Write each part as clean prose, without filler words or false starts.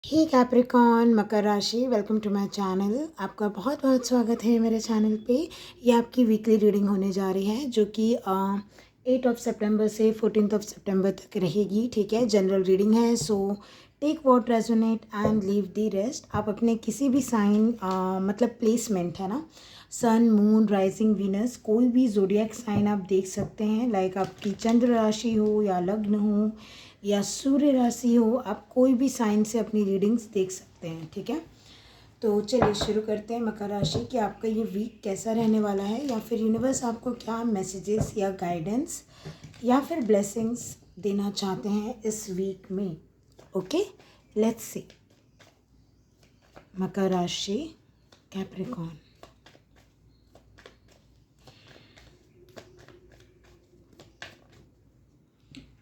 हे Capricorn मकर राशि, welcome to my channel. आपका बहुत बहुत स्वागत है मेरे चैनल पे। ये आपकी वीकली रीडिंग होने जा रही है जो कि 8 सितंबर से 14 सितंबर तक रहेगी। ठीक है, जनरल रीडिंग है, so take what resonate and leave the rest. आप अपने किसी भी साइन मतलब प्लेसमेंट है ना, सन, मून, राइजिंग, वीनस, कोई भी जोडियक साइन आप देख सकते हैं। लाइक आपकी चंद्र राशि हो या लग्न हो या सूर्य राशि हो, आप कोई भी साइन से अपनी रीडिंग्स देख सकते हैं। ठीक है, तो चलिए शुरू करते हैं मकर राशि कि आपका ये वीक कैसा रहने वाला है, या फिर यूनिवर्स आपको क्या मैसेजेस या गाइडेंस या फिर ब्लेसिंग्स देना चाहते हैं इस वीक में। Okay, let's see. मकर राशि, कैप्रिकॉन।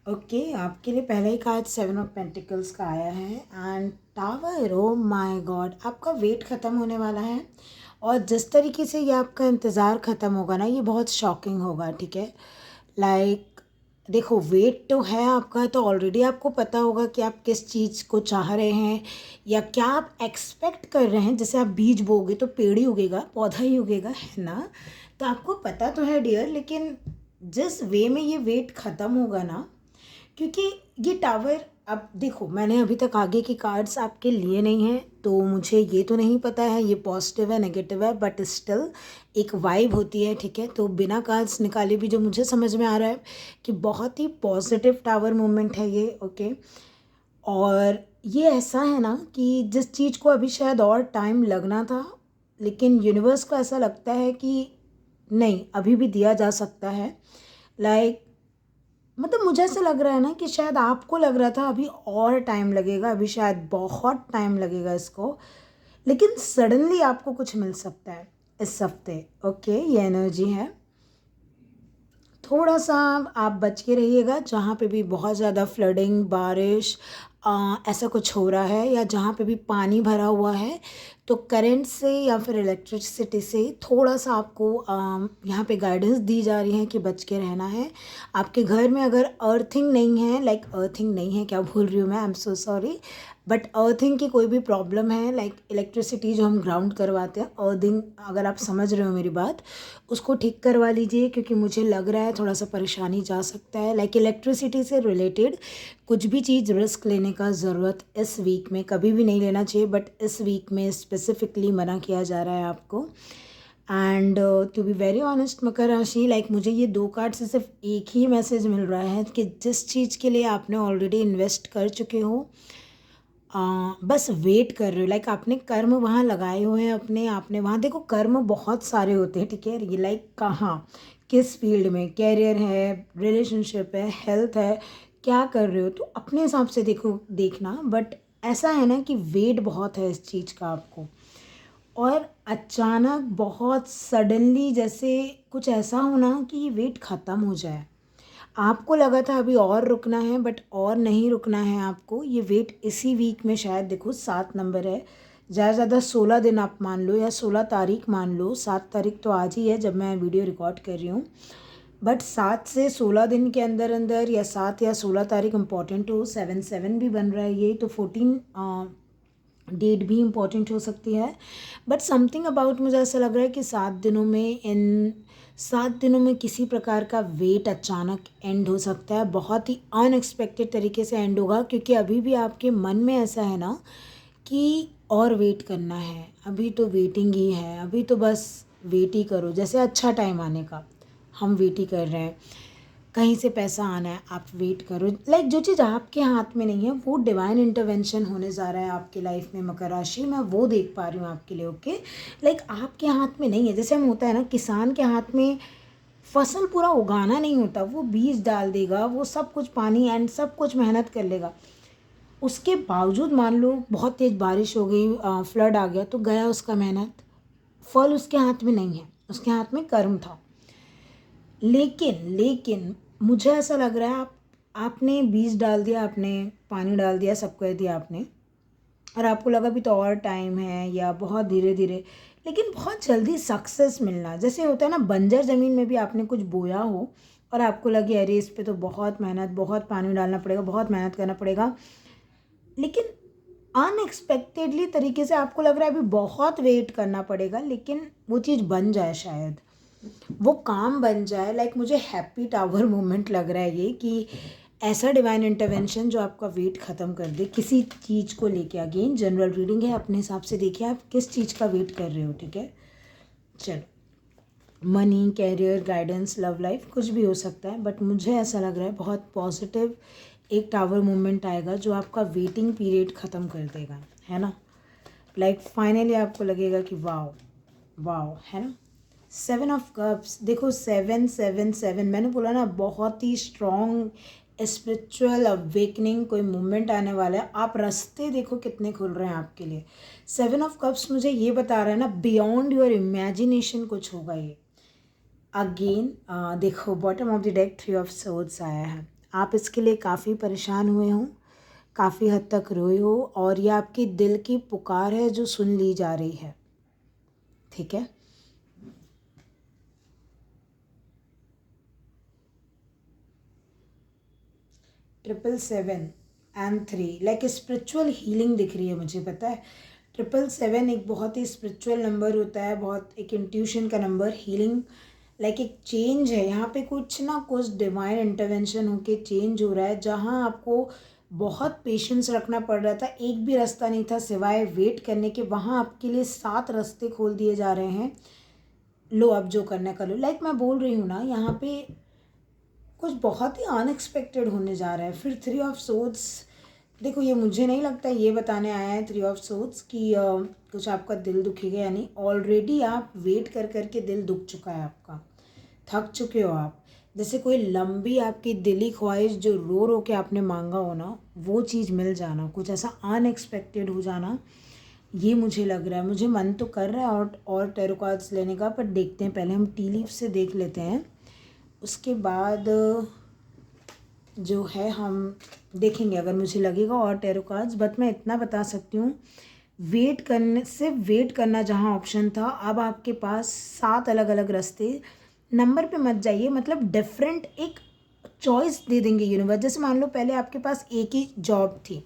ओके, आपके लिए पहला ही कार्ड 7 ऑफ पेंटिकल्स का आया है and tower. O my God, आपका वेट ख़त्म होने वाला है और जिस तरीके से ये आपका इंतज़ार ख़त्म होगा ना, ये बहुत शॉकिंग होगा। ठीक है, लाइक देखो, वेट तो है आपका, तो ऑलरेडी आपको पता होगा कि आप किस चीज़ को चाह रहे हैं या क्या आप एक्सपेक्ट कर रहे हैं। जैसे आप बीज बोगे तो पेड़ ही उगेगा, पौधा ही उगेगा, है ना। तो आपको पता तो है डियर, लेकिन जिस वे में ये वेट ख़त्म होगा ना, क्योंकि ये टावर, अब देखो, मैंने अभी तक आगे की कार्ड्स आपके लिए नहीं हैं, तो मुझे ये तो नहीं पता है ये पॉजिटिव है नेगेटिव है, बट स्टिल एक वाइब होती है। ठीक है, तो बिना कार्ड्स निकाले भी जो मुझे समझ में आ रहा है कि बहुत ही पॉजिटिव टावर मूवमेंट है ये। ओके, और ये ऐसा है ना कि जिस चीज़ को अभी शायद और टाइम लगना था, लेकिन यूनिवर्स को ऐसा लगता है कि नहीं, अभी भी दिया जा सकता है। लाइक मतलब मुझे ऐसा लग रहा है ना कि शायद आपको लग रहा था अभी और टाइम लगेगा, अभी शायद बहुत टाइम लगेगा इसको, लेकिन सडनली आपको कुछ मिल सकता है इस हफ्ते। ओके, ये एनर्जी है। थोड़ा सा आप बच के रहिएगा जहाँ पे भी बहुत ज़्यादा फ्लडिंग, बारिश, ऐसा कुछ हो रहा है या जहाँ पे भी पानी भरा हुआ है, तो करंट से या फिर इलेक्ट्रिसिटी से थोड़ा सा आपको यहाँ पे गाइडेंस दी जा रही है कि बच के रहना है। आपके घर में अगर अर्थिंग नहीं है, लाइक अर्थिंग नहीं है, क्या भूल रही हूँ मैं, I am so sorry, but earthing की कोई भी प्रॉब्लम है, लाइक इलेक्ट्रिसिटी जो हम ग्राउंड करवाते हैं, अर्थिंग, अगर आप समझ रहे हो मेरी बात, उसको ठीक करवा लीजिए, क्योंकि मुझे लग रहा है थोड़ा सा परेशानी जा सकता है। लाइक इलेक्ट्रिसिटी से रिलेटेड कुछ भी चीज़ रिस्क लेने का ज़रूरत इस वीक में कभी भी नहीं लेना चाहिए, बट इस वीक में स्पेसिफिकली मना किया जा रहा है आपको। And to be very honest मकर राशि, लाइक मुझे ये दो कार्ड से सिर्फ एक ही मैसेज मिल रहा है कि जिस चीज़ के लिए आपने ऑलरेडी इन्वेस्ट कर चुके हो, बस वेट कर रहे हो। लाइक आपने कर्म वहाँ लगाए हुए हैं अपने, आपने वहाँ, देखो कर्म बहुत सारे होते हैं। ठीक है, ये लाइक कहाँ, किस फील्ड में, कैरियर है, रिलेशनशिप है, हेल्थ है, क्या कर रहे हो, तो अपने हिसाब से देखो, देखना। बट ऐसा है ना कि वेट बहुत है इस चीज़ का आपको, और अचानक बहुत सडनली जैसे कुछ ऐसा होना कि ये वेट ख़त्म हो जाए। आपको लगा था अभी और रुकना है, बट और नहीं रुकना है आपको। ये वेट इसी वीक में शायद, देखो 7 नंबर है, ज़्यादा से ज़्यादा 16 दिन आप मान लो, या 16 तारीख मान लो। 7 तारीख तो आज ही है जब मैं वीडियो रिकॉर्ड कर रही हूँ, बट 7 से 16 दिन के अंदर अंदर, या 7 या 16 तारीख इंपॉर्टेंट हो, 7 भी बन रहा है ये, तो 14 डेट भी इम्पॉर्टेंट हो सकती है। बट समथिंग अबाउट, मुझे ऐसा लग रहा है कि 7 दिनों में, इन 7 दिनों में किसी प्रकार का वेट अचानक एंड हो सकता है, बहुत ही अनएक्सपेक्टेड तरीके से एंड होगा, क्योंकि अभी भी आपके मन में ऐसा है ना कि और वेट करना है, अभी तो वेटिंग ही है, अभी तो बस वेट ही करो, जैसे अच्छा टाइम आने का हम वेट ही कर रहे हैं, कहीं से पैसा आना है, आप वेट करो। लाइक जो चीज़ आपके हाथ में नहीं है, वो डिवाइन इंटरवेंशन होने जा रहा है आपकी लाइफ में मकर राशि, मैं वो देख पा रही हूँ आपके लिए। ओके, लाइक आपके हाथ में नहीं है। जैसे हम होता है ना, किसान के हाथ में फसल पूरा उगाना नहीं होता, वो बीज डाल देगा, वो सब कुछ पानी एंड सब कुछ मेहनत कर लेगा, उसके बावजूद मान लो बहुत तेज़ बारिश हो गई, फ्लड आ गया, तो गया उसका मेहनत, फल उसके हाथ में नहीं है, उसके हाथ में कर्म था। लेकिन मुझे ऐसा लग रहा है, आपने बीज डाल दिया, आपने पानी डाल दिया, सब कर दिया आपने, और आपको लगा भी तो और टाइम है या बहुत धीरे धीरे, लेकिन बहुत जल्दी सक्सेस मिलना, जैसे होता है ना बंजर ज़मीन में भी आपने कुछ बोया हो और आपको लगे अरे इस पे तो बहुत मेहनत, बहुत पानी डालना पड़ेगा, बहुत मेहनत करना पड़ेगा, लेकिन अनएक्सपेक्टेडली तरीके से आपको लग रहा है अभी बहुत वेट करना पड़ेगा, लेकिन वो चीज़ बन जाए, शायद वो काम बन जाए। लाइक मुझे हैप्पी टावर मोमेंट लग रहा है ये, कि ऐसा डिवाइन इंटरवेंशन जो आपका वेट ख़त्म कर दे किसी चीज़ को लेके। अगेन जनरल रीडिंग है, अपने हिसाब से देखिए आप किस चीज़ का वेट कर रहे हो, ठीक है। चलो, money, career, guidance, love life, कुछ भी हो सकता है, बट मुझे ऐसा लग रहा है बहुत पॉजिटिव एक टावर मूवमेंट आएगा जो आपका वेटिंग पीरियड ख़त्म कर देगा, है ना। लाइक फाइनली आपको लगेगा कि वाओ वाओ, है ना। 7 ऑफ कप्स, देखो 7 7 7, मैंने बोला ना बहुत ही स्ट्रॉन्ग स्पिरिचुअल अवेकनिंग कोई मूवमेंट आने वाला है। आप रास्ते देखो कितने खुल रहे हैं आपके लिए। 7 ऑफ कप्स मुझे ये बता रहा है ना, बियॉन्ड योर इमेजिनेशन कुछ होगा ये। अगेन देखो bottom of the deck 3 of swords आया है। आप इसके लिए काफ़ी परेशान हुए हो, काफ़ी हद तक रोए हो, और ये आपकी दिल की पुकार है जो सुन ली जा रही है, ठीक है। Triple 7 and 3, like spiritual healing दिख रही है मुझे, पता है। 777 एक बहुत ही स्पिरिचुअल नंबर होता है, बहुत एक इंट्यूशन का नंबर, हीलिंग, लाइक एक चेंज है यहाँ पे, कुछ ना कुछ डिवाइन इंटरवेंशन होके चेंज हो रहा है। जहाँ आपको बहुत पेशेंस रखना पड़ रहा था, एक भी रास्ता नहीं था सिवाय वेट करने के, वहाँ आपके लिए 7 रास्ते खोल दिए जा रहे हैं। लो अब जो करना कर लो। लाइक मैं बोल रही हूँ ना, यहाँ पे कुछ बहुत ही अनएक्सपेक्टेड होने जा रहा है। फिर 3 ऑफ सोर्ड्स, देखो ये मुझे नहीं लगता ये बताने आया है 3 ऑफ सोर्ड्स कि कुछ आपका दिल दुखेगा या नहीं। ऑलरेडी आप वेट कर कर के दिल दुख चुका है आपका, थक चुके हो आप। जैसे कोई लंबी आपकी दिली ख्वाहिश जो रो रो के आपने मांगा हो ना, वो चीज़ मिल जाना, कुछ ऐसा अनएक्सपेक्टेड हो जाना, ये मुझे लग रहा है। मुझे मन तो कर रहा है और टैरो कार्ड्स लेने का, पर देखते हैं पहले हम टी लीफ से देख लेते हैं, उसके बाद जो है हम देखेंगे अगर मुझे लगेगा और टैरो कार्ड्स। बट मैं इतना बता सकती हूँ, वेट करने से वेट करना जहाँ ऑप्शन था, अब आपके पास 7 अलग अलग रास्ते। नंबर पे मत जाइए, मतलब डिफरेंट एक चॉइस दे देंगे यूनिवर्स। जैसे मान लो पहले आपके पास एक ही जॉब थी,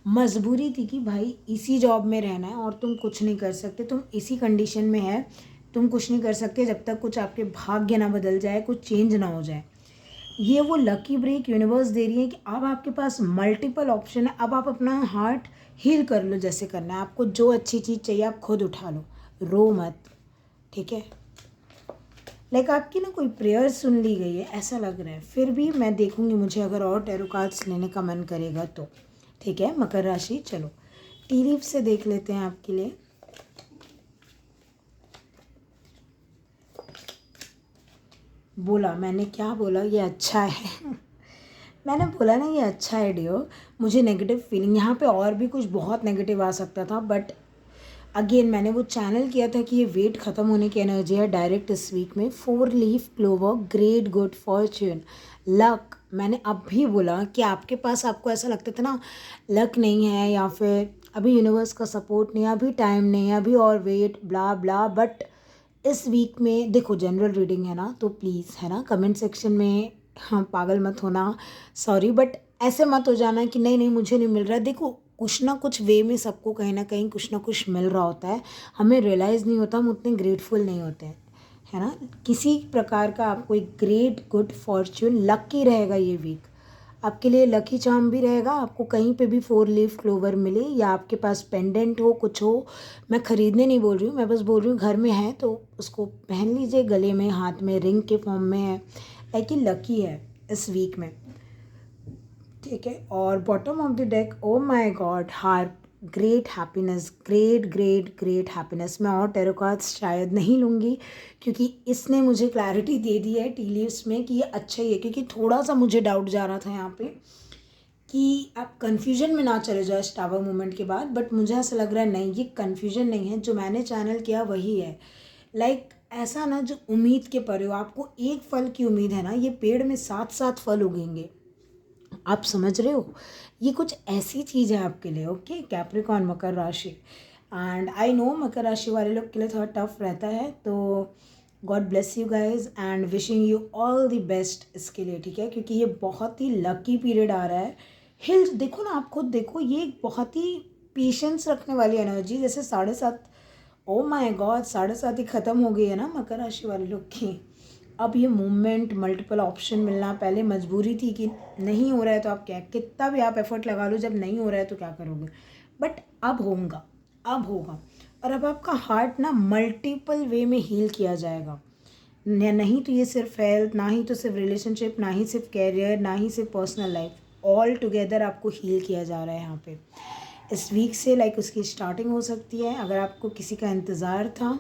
मजबूरी थी कि भाई इसी जॉब में रहना है और तुम कुछ नहीं कर सकते, तुम इसी कंडीशन में है, तुम कुछ नहीं कर सकते जब तक कुछ आपके भाग्य ना बदल जाए, कुछ चेंज ना हो जाए। ये वो लकी ब्रेक यूनिवर्स दे रही है कि अब आपके पास मल्टीपल ऑप्शन है। अब आप अपना हार्ट हील कर लो, जैसे करना है आपको, जो अच्छी चीज़ चाहिए आप खुद उठा लो, रो मत, ठीक है। लाइक आपकी ना कोई प्रेयर सुन ली गई है ऐसा लग रहा है। फिर भी मैं देखूंगी, मुझे अगर और टैरो कार्ड्स लेने का मन करेगा तो, ठीक है। मकर राशि, चलो टी लीफ से देख लेते हैं आपके लिए। बोला मैंने, क्या बोला, ये अच्छा है मैंने बोला ना ये अच्छा है डियो। मुझे नेगेटिव फीलिंग यहाँ पे, और भी कुछ बहुत नेगेटिव आ सकता था, बट अगेन मैंने वो चैनल किया था कि ये वेट ख़त्म होने की एनर्जी है डायरेक्ट इस वीक में। 4 leaf clover, great good Fortune, luck. मैंने अब भी बोला कि आपके पास, आपको ऐसा लगता था ना लक नहीं है, या फिर अभी यूनिवर्स का सपोर्ट नहीं है, अभी टाइम नहीं है, अभी और वेट ब्ला ब्ला, बट इस वीक में देखो जनरल रीडिंग है ना, तो प्लीज़ है ना कमेंट सेक्शन में हाँ पागल मत होना, सॉरी, बट ऐसे मत हो जाना कि नहीं नहीं मुझे नहीं मिल रहा है। देखो कुछ ना कुछ वे में सबको कहीं ना कहीं कुछ ना कुछ मिल रहा होता है, हमें रियलाइज़ नहीं होता, हम उतने ग्रेटफुल नहीं होते हैं, है ना। किसी प्रकार का आपको एक ग्रेट गुड फॉर्च्यून लकी रहेगा ये वीक, आपके लिए लकी चार्म भी रहेगा। आपको कहीं पे भी 4 लीफ क्लोवर मिले, या आपके पास पेंडेंट हो, कुछ हो, मैं ख़रीदने नहीं बोल रही हूँ, मैं बस बोल रही हूँ घर में है तो उसको पहन लीजिए, गले में, हाथ में, रिंग के फॉर्म में है, लाइक ये लकी है इस वीक में, ठीक है। और bottom of the deck, O my God, harp, great happiness, great great great happiness. मैं और टैरो कार्ड्स शायद नहीं लूँगी, क्योंकि इसने मुझे क्लैरिटी दे दी है टी लीव्स में कि ये अच्छा ही है। क्योंकि थोड़ा सा मुझे डाउट जा रहा था यहाँ पे कि आप कन्फ्यूजन में ना चले जाओ इस टावर मूवमेंट के बाद, बट मुझे ऐसा लग रहा है नहीं, ये कन्फ्यूजन नहीं है, जो मैंने चैनल किया वही है। लाइक ऐसा ना जो उम्मीद के परे हो, आपको एक फल की उम्मीद है ना, ये पेड़ में 7 7 फल उगेंगे, आप समझ रहे हो, ये कुछ ऐसी चीज़ है आपके लिए, ओके। कैप्रिकॉर्न, मकर राशि, एंड आई नो मकर राशि वाले लोग के लिए थोड़ा टफ रहता है, तो God bless you guys and wishing you all the best इसके लिए, ठीक है। क्योंकि ये बहुत ही लकी पीरियड आ रहा है। हिल्स देखो ना, आप खुद देखो, ये एक बहुत ही पेशेंस रखने वाली एनर्जी, जैसे 7:30, ओ माय गॉड 7:30 ही ख़त्म हो गई है ना मकर राशि वाले लोग की। अब ये मूवमेंट, मल्टीपल ऑप्शन मिलना, पहले मजबूरी थी कि नहीं हो रहा है तो आप क्या, कितना भी आप एफर्ट लगा लो, जब नहीं हो रहा है तो क्या करोगे, बट अब होगा, अब होगा। और अब आपका हार्ट ना मल्टीपल वे में हील किया जाएगा। नहीं तो ये सिर्फ हेल्थ, ना ही तो सिर्फ रिलेशनशिप, ना ही सिर्फ कैरियर, ना ही सिर्फ पर्सनल लाइफ, ऑल टुगेदर आपको हील किया जा रहा है यहाँ पे। इस वीक से उसकी स्टार्टिंग हो सकती है। अगर आपको किसी का इंतज़ार था,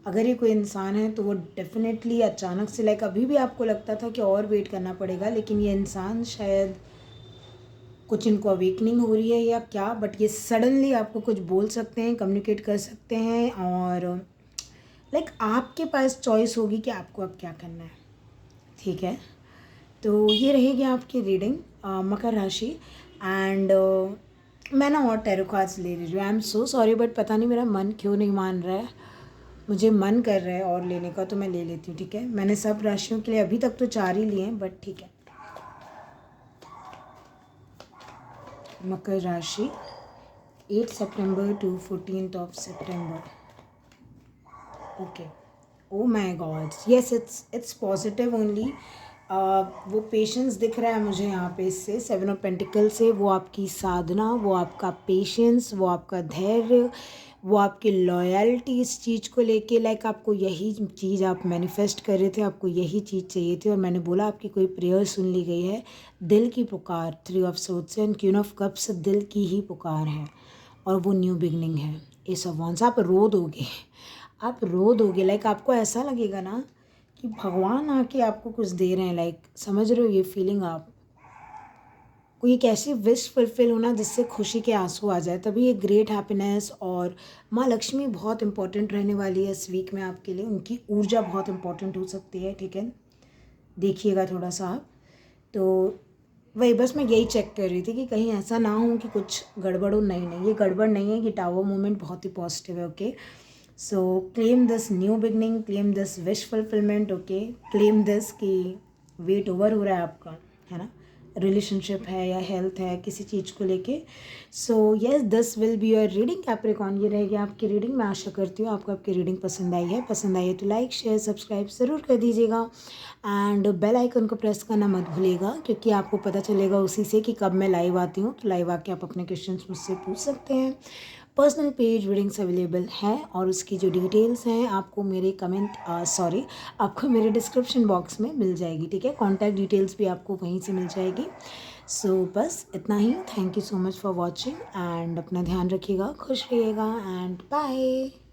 अगर ये कोई इंसान है तो वो डेफिनेटली अचानक से अभी भी आपको लगता था कि और वेट करना पड़ेगा, लेकिन ये इंसान शायद कुछ इनको अवेकनिंग हो रही है या क्या, बट ये सडनली आपको कुछ बोल सकते हैं, कम्युनिकेट कर सकते हैं, और आपके पास चॉइस होगी कि आपको अब क्या करना है। ठीक है, तो ये रहेगी आपकी रीडिंग मकर राशि। एंड मैं ना और टैरो कार्ड्स ले रही हूँ। I am so sorry, but पता नहीं मेरा मन क्यों नहीं मान रहा है। मुझे मन कर रहा है और लेने का, तो मैं ले लेती हूँ। ठीक है, मैंने सब राशियों के लिए अभी तक तो 4 ही लिए हैं, बट ठीक है। मकर राशि 8 सितंबर टू 14 सितंबर। Okay, oh my God, yes, it's positive only. वो पेशेंस दिख रहा है मुझे यहाँ पे, इससे 7 ऑफ पेंटिकल से, वो आपकी साधना, वो आपका पेशेंस, वो आपका धैर्य, वो आपकी लॉयल्टी इस चीज़ को लेके। आपको यही चीज़ आप मैनिफेस्ट कर रहे थे, आपको यही चीज़ चाहिए थी, और मैंने बोला आपकी कोई प्रेयर सुन ली गई है। दिल की पुकार, 3 of swords and queen of cups, दिल की ही पुकार है, और वो न्यू बिगनिंग है। एस ऑफ वांड्स, आप रो दोगे, आप रो दोगे। आपको ऐसा लगेगा ना कि भगवान आके आपको कुछ दे रहे हैं। समझ रहे हो ये फीलिंग आप? कोई एक ऐसी विश फुलफिल होना जिससे खुशी के आंसू आ जाए, तभी एक ग्रेट हैप्पीनेस। और माँ लक्ष्मी बहुत इंपॉर्टेंट रहने वाली है इस वीक में आपके लिए, उनकी ऊर्जा बहुत इंपॉर्टेंट हो सकती है। ठीक है, देखिएगा थोड़ा सा आप। तो वही बस मैं यही चेक कर रही थी कि कहीं ऐसा ना हो कि कुछ गड़बड़ हो। नहीं नहीं, ये गड़बड़ नहीं है, कि टावर मूवमेंट बहुत ही पॉजिटिव है। Okay, so claim this new beginning, claim this wish fulfilment. Okay, claim this कि वेट ओवर हो रहा है आपका, है ना, रिलेशनशिप है या हेल्थ है, किसी चीज़ को लेके। So yes, this will be your reading Capricorn. ये रहेगी आपकी रीडिंग। मैं आशा करती हूँ आपको आपकी रीडिंग पसंद आई है। पसंद आई है तो लाइक शेयर सब्सक्राइब ज़रूर कर दीजिएगा, एंड बेल आइकन को प्रेस करना मत भूलिएगा, क्योंकि आपको पता चलेगा उसी से कि कब मैं लाइव आती हूँ। तो लाइव आके आप अपने क्वेश्चंस मुझसे पूछ सकते हैं। पर्सनल पेज रीडिंग्स अवेलेबल है, और उसकी जो डिटेल्स हैं आपको मेरे आपको मेरे डिस्क्रिप्शन बॉक्स में मिल जाएगी। ठीक है, कॉन्टैक्ट डिटेल्स भी आपको वहीं से मिल जाएगी। सो बस इतना ही। Thank you so much for watching, and अपना ध्यान रखिएगा, खुश रहिएगा, एंड बाय।